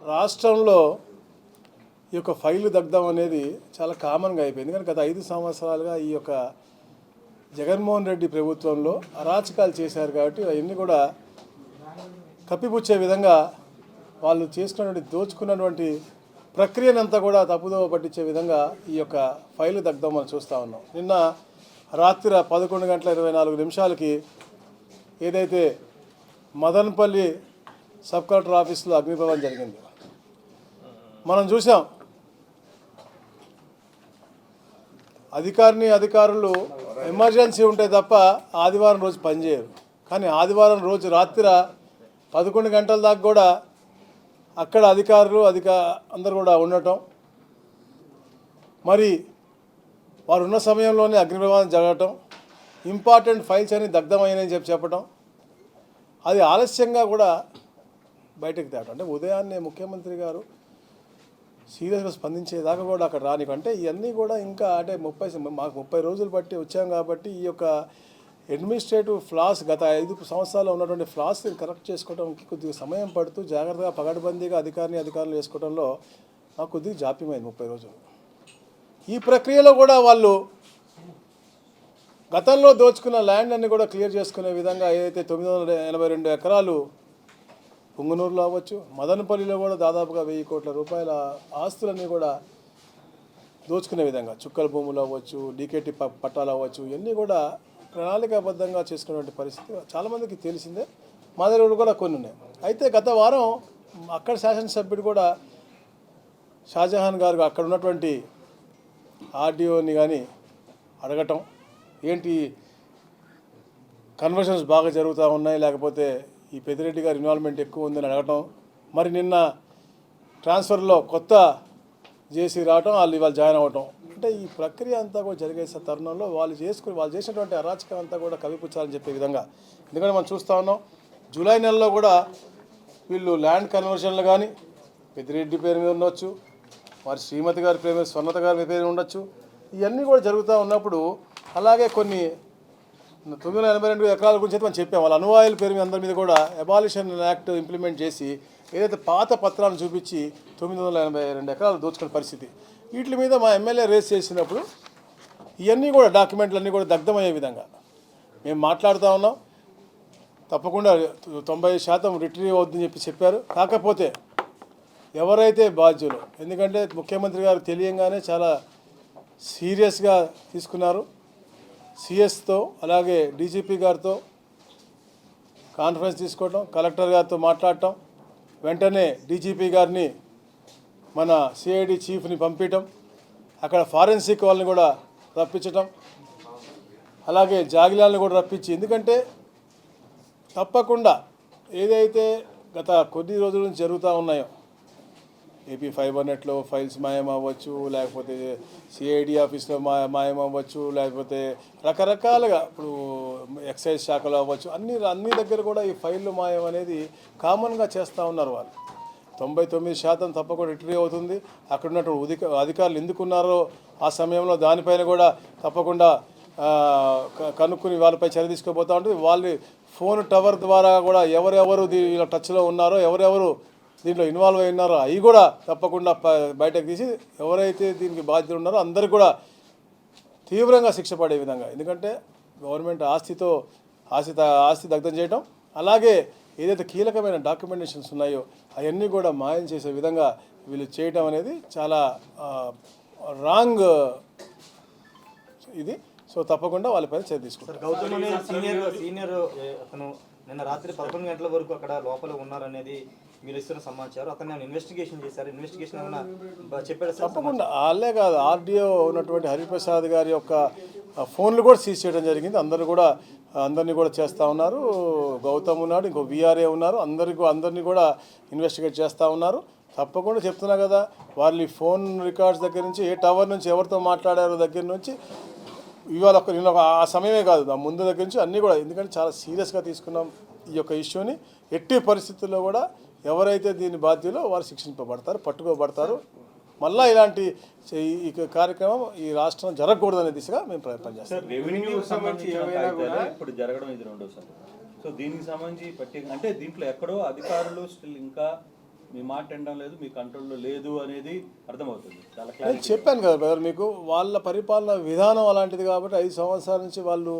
రాష్ట్రంలో ఈ యొక్క ఫైలు దగ్ధం అనేది చాలా కామన్గా అయిపోయింది. కానీ గత 5 సంవత్సరాలుగా ఈ యొక్క జగన్మోహన్ రెడ్డి ప్రభుత్వంలో అరాచకాలు చేశారు కాబట్టి అవన్నీ కూడా కప్పిపుచ్చే విధంగా వాళ్ళు చేసుకున్నటువంటి దోచుకున్నటువంటి ప్రక్రియనంతా కూడా తప్పుదోవ పట్టించే విధంగా ఈ యొక్క ఫైలు దగ్ధం మనం చూస్తూ ఉన్నాం. నిన్న రాత్రి 11:24 ఏదైతే మదనపల్లి సబ్ కలెక్టర్ ఆఫీసులో అగ్నిప్రమాదం జరిగింది మనం చూసాం. అధికారులు ఎమర్జెన్సీ ఉంటే తప్ప ఆదివారం రోజు పనిచేయరు. కానీ ఆదివారం రోజు రాత్రి 11 గంటల దాకా కూడా అక్కడ అధికారులు అందరూ కూడా ఉండటం, మరి వారు ఉన్న సమయంలోనే అగ్నిప్రమాదం జరగటం, ఇంపార్టెంట్ ఫైల్స్ అని దగ్ధమైనని చెప్పడం, అది ఆలస్యంగా కూడా బయటకు తేవటం. అంటే ఉదయాన్నే ముఖ్యమంత్రి గారు సీరియస్గా స్పందించేదాకా కూడా అక్కడ రానికంటే ఇవన్నీ కూడా ఇంకా అంటే మాకు 30 రోజులు బట్టి వచ్చాం కాబట్టి ఈ యొక్క అడ్మినిస్ట్రేటివ్ ఫ్లాస్ గత 5 సంవత్సరాల్లో ఉన్నటువంటి ఫ్లాస్ని కరెక్ట్ చేసుకోవడానికి కొద్దిగా సమయం పడుతూ జాగ్రత్తగా పగడబందీగా అధికారులు వేసుకోవడంలో మాకు కొద్దిగా జాప్యమైంది 30 రోజులు. ఈ ప్రక్రియలో కూడా వాళ్ళు గతంలో దోచుకున్న ల్యాండ్ అన్ని కూడా క్లియర్ చేసుకునే విధంగా ఏదైతే 982 ఎకరాలు పుంగనూరులో అవ్వచ్చు, మదనపల్లిలో కూడా దాదాపుగా 1000 కోట్ల రూపాయల ఆస్తులన్నీ కూడా దోచుకునే విధంగా చుక్కల భూములు అవ్వచ్చు, డీకేటీ పట్టాలు అవ్వచ్చు, ఇవన్నీ కూడా ప్రణాళికాబద్ధంగా చేసుకునే పరిస్థితి చాలామందికి తెలిసిందే. మా దగ్గర కూడా కొన్ని ఉన్నాయి. అయితే గత వారం అక్కడ శాసనసభ్యుడు కూడా షాజహాన్ గారు అక్కడ ఉన్నటువంటి ఆర్డీఓని కానీ అడగటం, ఏంటి కన్వర్షన్స్ బాగా జరుగుతూ ఉన్నాయి, లేకపోతే ఈ పెద్దిరెడ్డి గారి ఇన్వాల్వ్మెంట్ ఎక్కువ ఉందని అడగటం, మరి నిన్న ట్రాన్స్ఫర్లో కొత్త జేసీ రావటం, వాళ్ళు ఇవాళ జాయిన్ అవ్వటం, అంటే ఈ ప్రక్రియ అంతా కూడా జరిగే తరుణంలో వాళ్ళు చేసినటువంటి అరాచకం అంతా కూడా కవిపుచ్చాలని చెప్పే విధంగా. ఎందుకంటే మనం చూస్తూ ఉన్నాం, జూలై నెలలో కూడా వీళ్ళు ల్యాండ్ కన్వర్షన్లు కానీ పెద్దిరెడ్డి పేరు మీద ఉండొచ్చు, వారి శ్రీమతి గారి పేరు మీద స్వర్ణత గారి పేరు ఉండొచ్చు, ఇవన్నీ కూడా జరుగుతూ ఉన్నప్పుడు అలాగే కొన్ని 982 ఎకరాల గురించి అయితే మనం చెప్పాం. వాళ్ళ అనువాయుల పేరు మీద అందరి మీద కూడా అబాలిషన్ యాక్ట్ ఇంప్లిమెంట్ చేసి ఏదైతే పాత పత్రాలను చూపించి 982 ఎకరాలు దోచుకునే పరిస్థితి. వీటి మీద మా ఎమ్మెల్యే రేస్ చేసినప్పుడు ఇవన్నీ కూడా డాక్యుమెంట్లన్నీ కూడా దగ్ధమయ్యే విధంగా మేము మాట్లాడుతూ ఉన్నాం. తప్పకుండా 90% రిట్రీవ్ అవుతుందని చెప్పారు. కాకపోతే ఎవరైతే బాధ్యులు, ఎందుకంటే ముఖ్యమంత్రి గారు తెలియంగానే చాలా సీరియస్గా తీసుకున్నారు. సిఎస్తో అలాగే డీజీపీ గారితో కాన్ఫరెన్స్ తీసుకోవటం, కలెక్టర్ గారితో మాట్లాడటం, వెంటనే డీజీపీ గారిని మన సిఐడి చీఫ్ని పంపించటం, అక్కడ ఫారెన్సిక్ వాళ్ళని కూడా రప్పించటం, అలాగే జాగిలాలను కూడా రప్పించి, ఎందుకంటే తప్పకుండా ఏదైతే గత కొద్ది రోజుల నుంచి జరుగుతూ ఉన్నాయో ఏపీ 500లో ఫైల్స్ మాయం అవ్వచ్చు, లేకపోతే సిఐడి ఆఫీస్లో మాయం అవ్వచ్చు, లేకపోతే రకరకాలుగా ఇప్పుడు ఎక్సైజ్ శాఖలో అవ్వచ్చు, అన్ని దగ్గర కూడా ఈ ఫైళ్ళు మాయం అనేది కామన్గా చేస్తూ ఉన్నారు. వాళ్ళు 99% తప్పకుండా రిట్రీవ్ అవుతుంది. అక్కడ ఉన్నటువంటి అధికారులు ఎందుకున్నారో ఆ సమయంలో దానిపైన కూడా తప్పకుండా కనుక్కుని వాళ్ళపై చర్య తీసుకోబోతూ ఉంటుంది. వాళ్ళు ఫోన్ టవర్ ద్వారా కూడా ఎవరెవరు దీనిలో టచ్లో ఉన్నారో, ఎవరెవరు దీంట్లో ఇన్వాల్వ్ అయి ఉన్నారో అవి కూడా తప్పకుండా బయటకు తీసి ఎవరైతే దీనికి బాధ్యతలు ఉన్నారో అందరికీ కూడా తీవ్రంగా శిక్ష పడే విధంగా, ఎందుకంటే గవర్నమెంట్ ఆస్తి దగ్ధం చేయడం, అలాగే ఏదైతే కీలకమైన డాక్యుమెంటేషన్స్ ఉన్నాయో అవన్నీ కూడా మాయం చేసే విధంగా వీళ్ళు చేయడం అనేది చాలా రాంగ్ ఇది. సో తప్పకుండా వాళ్ళపైన చర్య తీసుకుంటారు. గౌతమ్ అనే సీనియర్ అతను నిన్న రాత్రి 11 గంటల వరకు అక్కడ లోపల ఉన్నారనేది మీరు ఇస్తున్న సమాచారం. అతను ఇన్వెస్టిగేషన్ చేశారు. ఇన్వెస్టిగేషన్ ఏమైనా చెప్పారు? తప్పకుండా వాళ్ళే కాదు, ఆర్డీఓ ఉన్నటువంటి హరిప్రసాద్ గారి యొక్క ఫోన్లు కూడా సీజ్ చేయడం జరిగింది. అందరినీ కూడా చేస్తూ ఉన్నారు. గౌతమ్ ఉన్నాడు, ఇంకో వీఆర్ఏ ఉన్నారు, అందరినీ కూడా ఇన్వెస్టిగేట్ చేస్తూ ఉన్నారు. తప్పకుండా చెప్తున్నా కదా, వాళ్ళు ఈ ఫోన్ రికార్డ్స్ దగ్గర నుంచి, ఏ టవర్ నుంచి ఎవరితో మాట్లాడారో దగ్గర నుంచి, ఇవాళ నిన్న ఆ సమయమే కాదు, ఆ ముందు దగ్గర నుంచి అన్నీ కూడా, ఎందుకంటే చాలా సీరియస్గా తీసుకున్నాం ఈ యొక్క ఇష్యూని. ఎట్టి పరిస్థితుల్లో కూడా ఎవరైతే దీని బాధ్యులో వారు శిక్షింపబడతారు, పట్టుకోబడతారు. మళ్ళీ ఇలాంటి ఈ కార్యక్రమం ఈ రాష్ట్రం జరగకూడదనే దిశగా మేము ప్రయత్నం చేస్తాం. ఇప్పుడు జరగడం ఇది రెండోసారి. సో దీనికి సంబంధించి అంటే దీంట్లో ఎక్కడో అధికారులు స్టిల్ ఇంకా మీ మాట వినడం లేదు, మీ కంట్రోల్లో లేదు అనేది అర్థమవుతుంది. చాలా నేను క్లారిటీ. చెప్పాను కదా బ్రదర్ మీకు, వాళ్ళ పరిపాలన విధానం అలాంటిది కాబట్టి 5 సంవత్సరాల నుంచి వాళ్ళు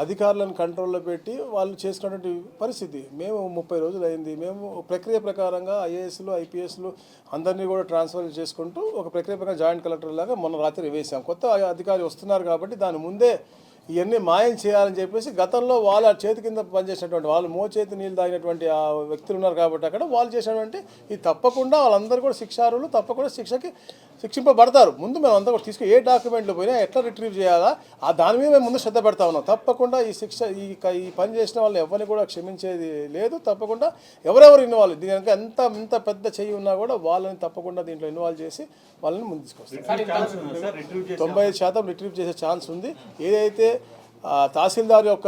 అధికారులను కంట్రోల్లో పెట్టి వాళ్ళు చేసుకున్నటువంటి పరిస్థితి. మేము 30 రోజులు అయింది, మేము ప్రక్రియ ప్రకారంగా ఐఏఎస్లు ఐపీఎస్లు అందరినీ కూడా ట్రాన్స్ఫర్ చేసుకుంటూ ఒక ప్రక్రియ ప్రకారం జాయింట్ కలెక్టర్ లాగా మొన్న రాత్రి వేసాం. కొత్త అధికారి వస్తున్నారు కాబట్టి దాని ముందే ఇవన్నీ మాయం చేయాలని చెప్పేసి గతంలో వాళ్ళ చేతి కింద పనిచేసినటువంటి వాళ్ళు మోచేతి నీళ్ళు తాగినటువంటి ఆ వ్యక్తులు ఉన్నారు కాబట్టి అక్కడ వాళ్ళు చేసినటువంటి ఇది తప్పకుండా వాళ్ళందరూ కూడా శిక్షార్హులు, తప్పకుండా శిక్షింపబడతారు. ముందు మేము అంతా కూడా తీసుకుని ఏ డాక్యుమెంట్లు పోయినా ఎట్లా రిట్రీవ్ చేయాలా ఆ దాని మీద మేము ముందు శ్రద్ధ పెడతా ఉన్నాం. తప్పకుండా ఈ శిక్ష ఈ పని చేసిన వాళ్ళని ఎవరిని కూడా క్షమించేది లేదు. తప్పకుండా ఎవరెవరు ఇన్వాల్వ్ దీనికి ఎంత పెద్ద చెయ్యి ఉన్నా కూడా వాళ్ళని తప్పకుండా దీంట్లో ఇన్వాల్వ్ చేసి వాళ్ళని ముందు తీసుకొస్తారు. 95% రిట్రీవ్ చేసే ఛాన్స్ ఉంది. ఏదైతే తహసీల్దార్ యొక్క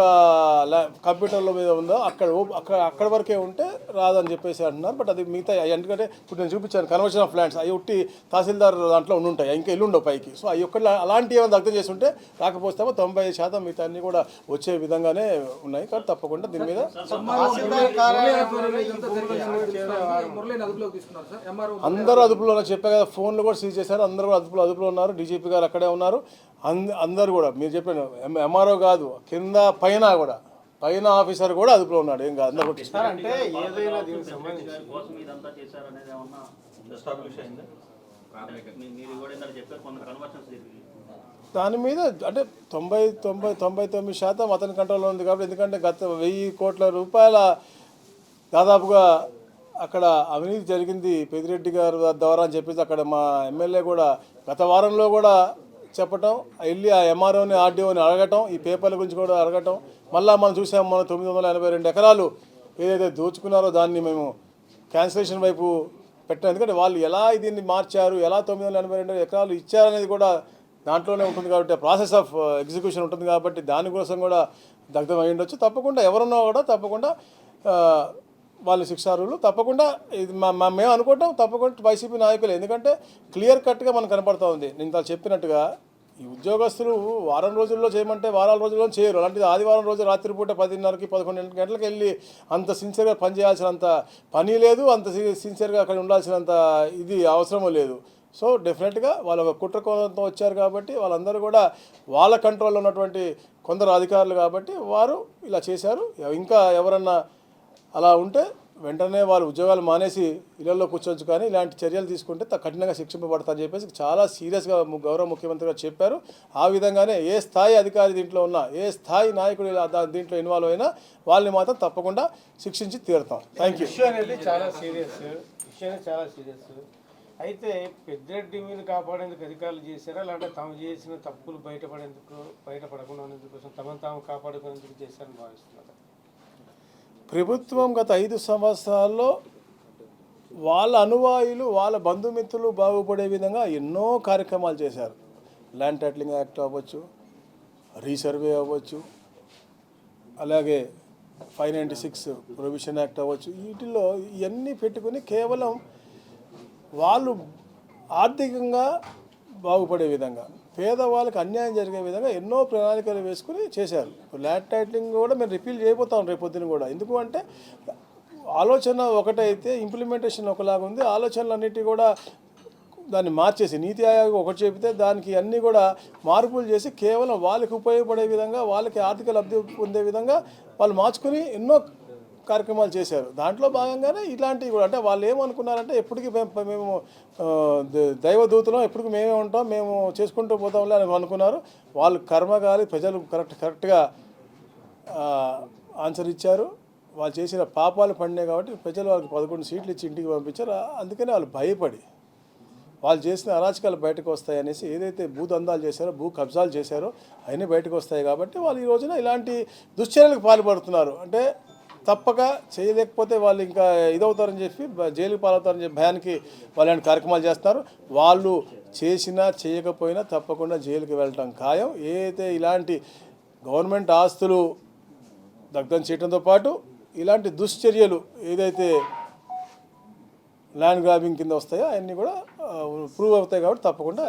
కంప్యూటర్ల మీద ఉందో అక్కడ వరకే ఉంటే రాదని చెప్పేసి అంటున్నారు. బట్ అది మిగతా ఎందుకంటే ఇప్పుడు నేను చూపించాను కన్వర్షన్ ఆఫ్ ల్యాండ్స్ అవి ఉట్టి తహసీల్దార్ దాంట్లో ఉండుంటాయి, ఇంకా ఇల్లుండవు పైకి. సో అవి ఒక్కటి అలాంటివి ఏమైనా దగ్ధం చేసి ఉంటే రాకపోతేమో 90% మిగతా అన్నీ కూడా వచ్చే విధంగానే ఉన్నాయి. కాబట్టి తప్పకుండా దీని మీద అందరూ అదుపులో చెప్పే కదా, ఫోన్లు కూడా సీజ్ చేశారు. అందరూ కూడా అదుపులో ఉన్నారు. డీజీపీ గారు అక్కడే ఉన్నారు. అందరు కూడా మీరు చెప్పాను ఎంఆర్ఓ కాదు కింద పైన ఆఫీసర్ కూడా అదుపులో ఉన్నాడు. ఏం కాదు అందరూ అంటే ఏదైనా దీనికి సంబంధించి దాని మీద అంటే 99% అతని కంట్రోల్లో ఉంది. కాబట్టి ఎందుకంటే గత 1000 కోట్ల రూపాయల దాదాపుగా అక్కడ అవినీతి జరిగింది పెద్దిరెడ్డి గారు ద్వారా అని చెప్పేసి అక్కడ మా ఎమ్మెల్యే కూడా గత వారంలో కూడా చెప్పటం, వెళ్ళి ఆ ఎంఆర్ఓని ఆర్డీఓని అడగటం, ఈ పేపర్ల గురించి కూడా అడగటం. మళ్ళీ మనం చూసాం మన 982 ఎకరాలు ఏదైతే దోచుకున్నారో దాన్ని మేము క్యాన్సిలేషన్ వైపు పెట్టాం. ఎందుకంటే వాళ్ళు ఎలా దీన్ని మార్చారు, ఎలా 982 ఎకరాలు ఇచ్చారనేది కూడా దాంట్లోనే ఉంటుంది. కాబట్టి ప్రాసెస్ ఆఫ్ ఎగ్జిక్యూషన్ ఉంటుంది. కాబట్టి దానికోసం కూడా దగ్ధం అయి ఉండొచ్చు. తప్పకుండా ఎవరున్నా కూడా తప్పకుండా వాళ్ళు శిక్షార్హులు. తప్పకుండా ఇది మేము అనుకుంటాం తప్పకుండా వైసీపీ నాయకులు. ఎందుకంటే క్లియర్ కట్గా మనకు కనపడుతూ ఉంది. నేను చెప్పినట్టుగా ఈ ఉద్యోగస్తులు వారం రోజుల్లో చేయమంటే వారాల రోజుల్లో చేయరు. అలాంటిది ఆదివారం రోజు రాత్రిపూట 10:30కి 11 గంటలకు వెళ్ళి అంత సిన్సియర్గా పనిచేయాల్సినంత పని లేదు, అంత సిన్సియర్గా అక్కడ ఉండాల్సినంత ఇది అవసరం లేదు. సో డెఫినెట్గా వాళ్ళు ఒక కుట్ర కోణంతో వచ్చారు కాబట్టి వాళ్ళందరూ కూడా వాళ్ళ కంట్రోల్లో ఉన్నటువంటి కొందరు అధికారులు కాబట్టి వారు ఇలా చేశారు. ఇంకా ఎవరన్నా అలా ఉంటే వెంటనే వాళ్ళు ఉద్యోగాలు మానేసి ఇళ్లలో కూర్చోవచ్చు. కానీ ఇలాంటి చర్యలు తీసుకుంటే కఠినంగా శిక్షింపబడతారని చెప్పేసి చాలా సీరియస్గా గౌరవ ముఖ్యమంత్రి గారు చెప్పారు. ఆ విధంగానే ఏ స్థాయి అధికారి దీంట్లో ఉన్నా, ఏ స్థాయి నాయకుడు దీంట్లో ఇన్వాల్వ్ అయినా వాళ్ళని మాత్రం తప్పకుండా శిక్షించి తీరుతాం. Thank you. విషయం అనేది చాలా సీరియస్. అయితే పెద్దిరెడ్డి మీద కాపాడేందుకు అధికారులు చేశారా, లేదంటే తాము చేసిన తప్పులు బయటపడకుండా ఉండేందుకోసం తాము కాపాడుకునేందుకు చేశారని భావిస్తున్నారు? ప్రభుత్వం గత 5 సంవత్సరాల్లో వాళ్ళ అనువాయులు వాళ్ళ బంధుమిత్రులు బాగుపడే విధంగా ఎన్నో కార్యక్రమాలు చేశారు. ల్యాండ్ టైటిలింగ్ యాక్ట్ అవ్వచ్చు, రీసర్వే అవ్వచ్చు, అలాగే 596 ప్రొవిషన్ యాక్ట్ అవ్వచ్చు. వీటిల్లో ఇవన్నీ పెట్టుకుని కేవలం వాళ్ళు ఆర్థికంగా బాగుపడే విధంగా, పేదవాళ్ళకి అన్యాయం జరిగే విధంగా ఎన్నో ప్రణాళికలు వేసుకుని చేశారు. ల్యాండ్ టైటిలింగ్ కూడా మేము రిపీల్ చేయబోతాం రేపు పొద్దున కూడా. ఎందుకు అంటే ఆలోచన ఒకటైతే ఇంప్లిమెంటేషన్ ఒకలాగా ఉంది. ఆలోచనలన్నిటి కూడా దాన్ని మార్చేసి నీతి ఆయోగ్ ఒకటి చెబితే దానికి అన్నీ కూడా మార్పులు చేసి కేవలం వాళ్ళకి ఉపయోగపడే విధంగా, వాళ్ళకి ఆర్థిక లబ్ధి పొందే విధంగా వాళ్ళు మార్చుకుని ఎన్నో కార్యక్రమాలు చేశారు. దాంట్లో భాగంగానే ఇలాంటివి కూడా అంటే వాళ్ళు ఏమనుకున్నారంటే ఎప్పటికీ మేము దైవదూతలం, ఎప్పటికీ మేమే ఉంటాం, మేము చేసుకుంటూ పోతాంలే అని అనుకున్నారు. వాళ్ళు కర్మగాలి ప్రజలు కరెక్ట్గా ఆన్సర్ ఇచ్చారు. వాళ్ళు చేసిన పాపాలు పడినాయి కాబట్టి ప్రజలు వాళ్ళకి 11 సీట్లు ఇచ్చి ఇంటికి పంపించారు. అందుకనే వాళ్ళు భయపడి వాళ్ళు చేసిన అరాచకాలు బయటకు వస్తాయి అనేసి ఏదైతే భూదందాలు చేశారో, భూ కబ్జాలు చేశారో అవన్నీ బయటకు వస్తాయి కాబట్టి వాళ్ళు ఈ రోజున ఇలాంటి దుశ్చర్యలకు పాల్పడుతున్నారు. అంటే తప్పక చేయలేకపోతే వాళ్ళు ఇంకా ఇదవుతారని చెప్పి జైలుకి పాలవుతారని చెప్పి భయానికి వాళ్ళు ఇలాంటి కార్యక్రమాలు చేస్తున్నారు. వాళ్ళు చేసినా చేయకపోయినా తప్పకుండా జైలుకి వెళ్ళటం ఖాయం. ఏదైతే ఇలాంటి గవర్నమెంట్ ఆస్తులు దగ్ధం చేయడంతో పాటు ఇలాంటి దుశ్చర్యలు ఏదైతే ల్యాండ్ గ్రాబింగ్ కింద వస్తాయో అవన్నీ కూడా ప్రూవ్ అవుతాయి కాబట్టి తప్పకుండా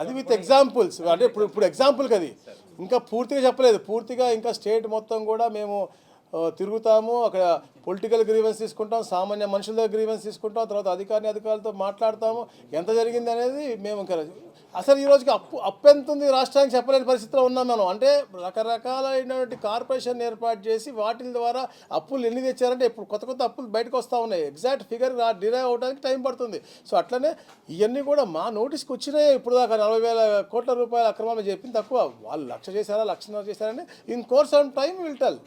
అది విత్ ఎగ్జాంపుల్స్. అంటే ఇప్పుడు ఎగ్జాంపుల్కి అది ఇంకా పూర్తిగా చెప్పలేదు. పూర్తిగా ఇంకా స్టేట్ మొత్తం కూడా మేము తిరుగుతాము, అక్కడ పొలిటికల్ గ్రీవెన్స్ తీసుకుంటాం, సామాన్య మనుషుల దగ్గర గ్రీవెన్స్ తీసుకుంటాం, తర్వాత అధికారులతో మాట్లాడతాము, ఎంత జరిగింది అనేది మేము అసలు ఈ రోజుకి అప్పు ఎంత ఉంది రాష్ట్రానికి చెప్పలేని పరిస్థితిలో ఉన్నాం మనం. అంటే రకరకాలైనటువంటి కార్పొరేషన్ ఏర్పాటు చేసి వాటి ద్వారా అప్పులు ఎన్ని తెచ్చారంటే ఇప్పుడు కొత్త అప్పులు బయటకు వస్తూ ఉన్నాయి. ఎగ్జాక్ట్ ఫిగర్ డిరైవ్ అవడానికి టైం పడుతుంది. సో అట్లనే ఇవన్నీ కూడా మా నోటీస్కి వచ్చినాయి. ఇప్పుడు దాకా 40,000 కోట్ల రూపాయల అక్రమాలు చెప్పింది తక్కువ, వాళ్ళు 1,00,000 చేశారా 1,50,000 చేశారని in course of time will tell.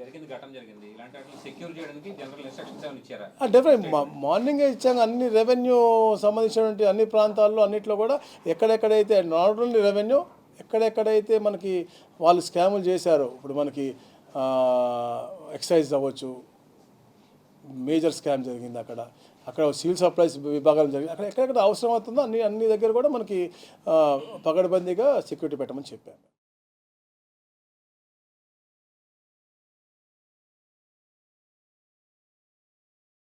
జరిగింది ఘటన జరిగింది, ఇలాంటి వాటిని సెక్యూర్ చేయడానికి జనరల్ ఇన్స్ట్రక్షన్స్ ఏమైనా ఇచ్చారా? డెఫినెట్ మార్నింగే ఇచ్చాము. అన్ని రెవెన్యూ సంబంధించినటువంటి అన్ని ప్రాంతాల్లో అన్నిట్లో కూడా ఎక్కడెక్కడైతే నాట్ ఓన్లీ రెవెన్యూ, ఎక్కడెక్కడైతే మనకి వాళ్ళు స్కాములు చేశారో, ఇప్పుడు మనకి ఎక్సైజ్ అవ్వచ్చు, మేజర్ స్కామ్ జరిగింది అక్కడ సివిల్ సప్లైస్ విభాగం జరిగింది, అక్కడ ఎక్కడెక్కడ అవసరం అవుతుందో అన్ని దగ్గర కూడా మనకి పగడబందీగా సెక్యూరిటీ పెట్టమని చెప్పాను.